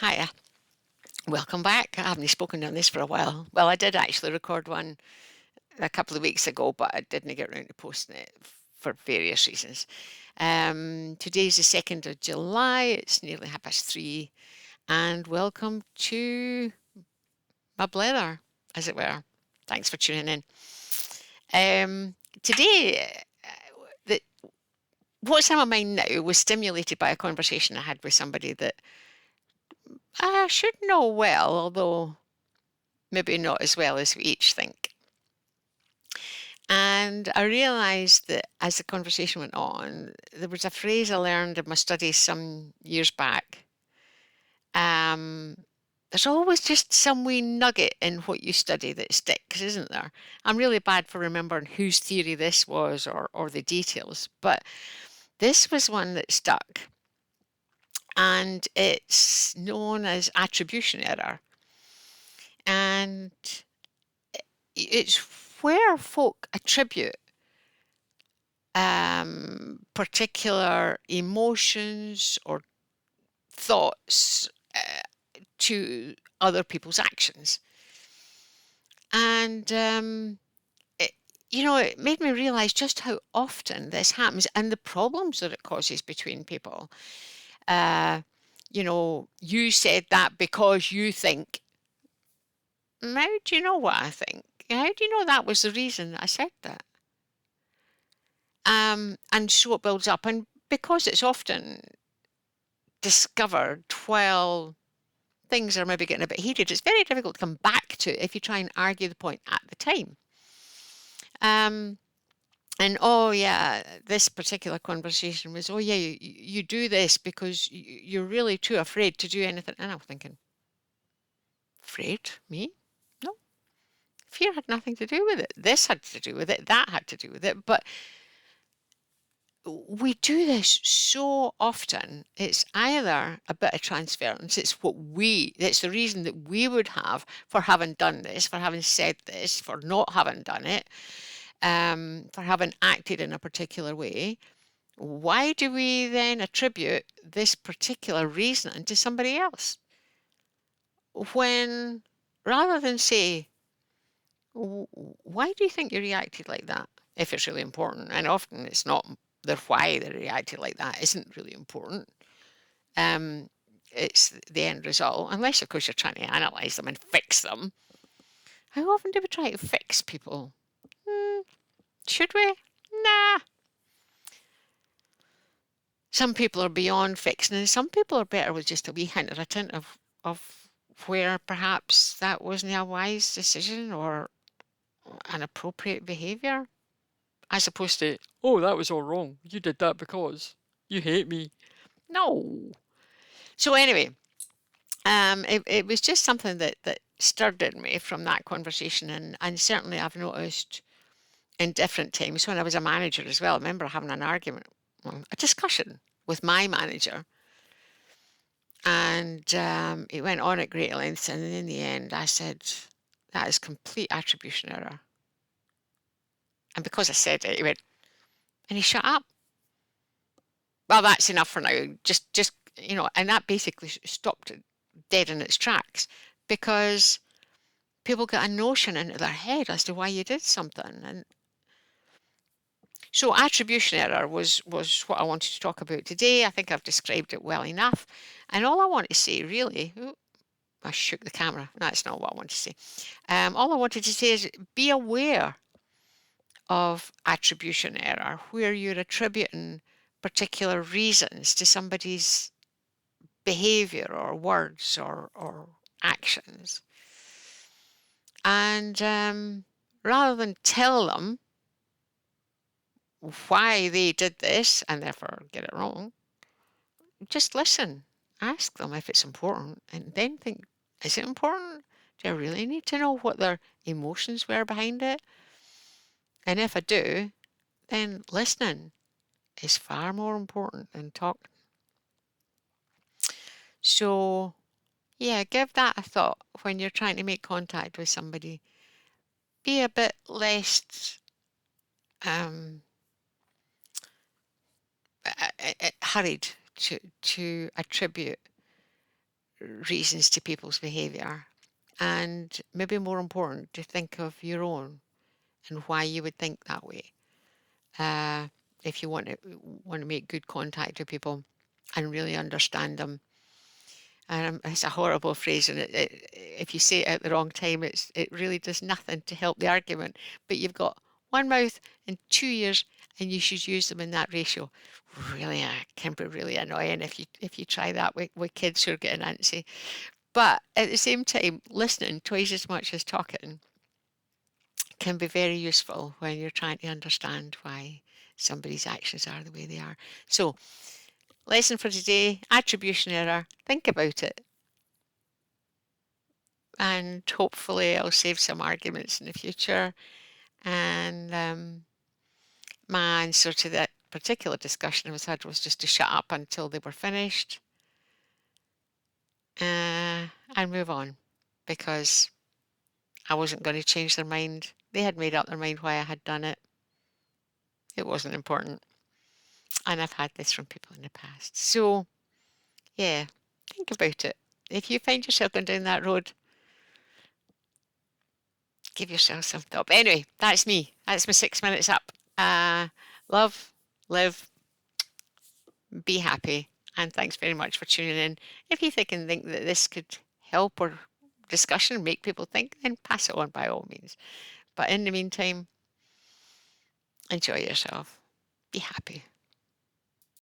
Hiya. Welcome back. I haven't spoken on this for a while. Well, I did actually record one a couple of weeks ago, but I didn't get around to posting it for various reasons. Today's the 2nd of July. It's nearly 3:30. And welcome to my blether, as it were. Thanks for tuning in. Today, the, what's on my mind now was stimulated by a conversation I had with somebody that I should know well, although maybe not as well as we each think. And I realised that as the conversation went on, there was a phrase I learned in my studies some years back. There's always just some wee nugget in what you study that sticks, isn't there? I'm really bad for remembering whose theory this was or the details, but this was one that stuck. And it's known as attribution error. And it's where folk attribute particular emotions or thoughts to other people's actions. And, it made me realize just how often this happens and the problems that it causes between people. You said that because you think. How do you know what I think? How do you know that was the reason I said that? And so it builds up. And because it's often discovered while things are maybe getting a bit heated, it's very difficult to come back to if you try and argue the point at the time. And oh yeah, this particular conversation was, oh yeah, you do this because you're really too afraid to do anything. And I'm thinking, afraid? Me? No. Fear had nothing to do with it. This had to do with it. That had to do with it. But we do this so often. It's either a bit of transference, it's the reason that we would have for having done this, for having said this, for not having done it, for having acted in a particular way. Why do we then attribute this particular reasoning to somebody else? When rather than say, why do you think you reacted like that? If it's really important, and often it's not the why they reacted like that isn't really important. It's the end result, unless of course you're trying to analyse them and fix them. How often do we try to fix people? Should we? Nah. Some people are beyond fixing, and some people are better with just a wee hint or a tint of where perhaps that wasn't a wise decision or an appropriate behaviour. As opposed to, oh, that was all wrong. You did that because you hate me. No. So anyway, it was just something that stirred in me from that conversation. And certainly I've noticed in different times when I was a manager as well. I remember having an argument, a discussion with my manager. And it went on at great length. And in the end, I said, that is complete attribution error. And because I said it, he went, and he shut up. Well, that's enough for now. Just and that basically stopped it dead in its tracks because people get a notion into their head as to why you did something. And so attribution error was what I wanted to talk about today. I think I've described it well enough. And all I want to say really, I shook the camera. That's not what I wanted to say. All I wanted to say is be aware of attribution error, where you're attributing particular reasons to somebody's behavior or words or actions. And rather than tell them why they did this and therefore get it wrong, just listen. Ask them if it's important and then think, is it important? Do I really need to know what their emotions were behind it? And if I do, then listening is far more important than talking. So, yeah, give that a thought when you're trying to make contact with somebody. Be a bit less hurried to attribute reasons to people's behaviour, and maybe more important, to think of your own and why you would think that way. Uh, if you want to make good contact with people and really understand them. And it's a horrible phrase, and if you say it at the wrong time, it really does nothing to help the argument. But you've got one mouth and two ears, and you should use them in that ratio. Really, can be really annoying if you try that with kids who are getting antsy. But at the same time, listening twice as much as talking can be very useful when you're trying to understand why somebody's actions are the way they are. So, lesson for today: attribution error. Think about it, and hopefully I'll save some arguments in the future. And my answer to that particular discussion I was had was just to shut up until they were finished, and move on, because I wasn't going to change their mind. They had made up their mind why I had done it. It wasn't important. And I've had this from people in the past. So, yeah, think about it. If you find yourself going down that road, give yourself some thought. But anyway, that's me. That's my 6 minutes up. Love, live, be happy. And thanks very much for tuning in. If you think that this could help or discussion make people think, then pass it on by all means. But in the meantime, enjoy yourself. Be happy.